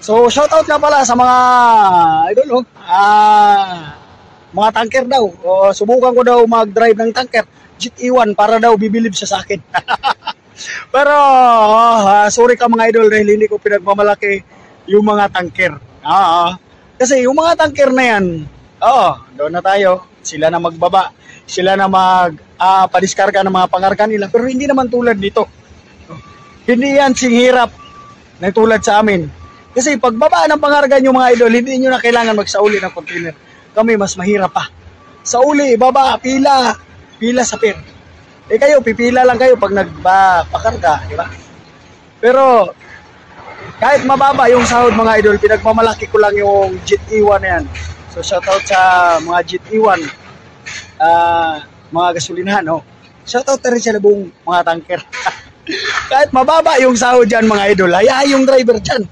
So, shoutout nga pala sa mga idol, mga tanker daw. O, subukan ko daw mag-drive ng tanker. Jeep E1 para daw bibilib siya sa akin. Pero, sorry ka mga idol dahil hindi ko pinagmamalaki yung mga tanker. Kasi yung mga tanker na yan, doon na tayo. Sila na magbaba. Sila na padiskarga ng mga pangarga nila. Pero hindi naman tulad dito. Hindi yan singhirap na tulad sa amin. Kasi pagbaba ng pangarga nyo mga idol, hindi nyo na kailangan magsauli ng container. Kami mas mahirap pa. Sauli, baba, pila sa pier. Kayo, pipila lang kayo pag nagpakarga, di ba? Pero, kahit mababa yung sahod mga idol, pinagmamalaki ko lang yung Jet E1 na yan. So, shoutout sa mga Jet E1, mga gasolinahan, Shoutout na rin sa buong mga tanker. Kahit mababa yung sahod dyan mga idol, hayaan yung driver dyan.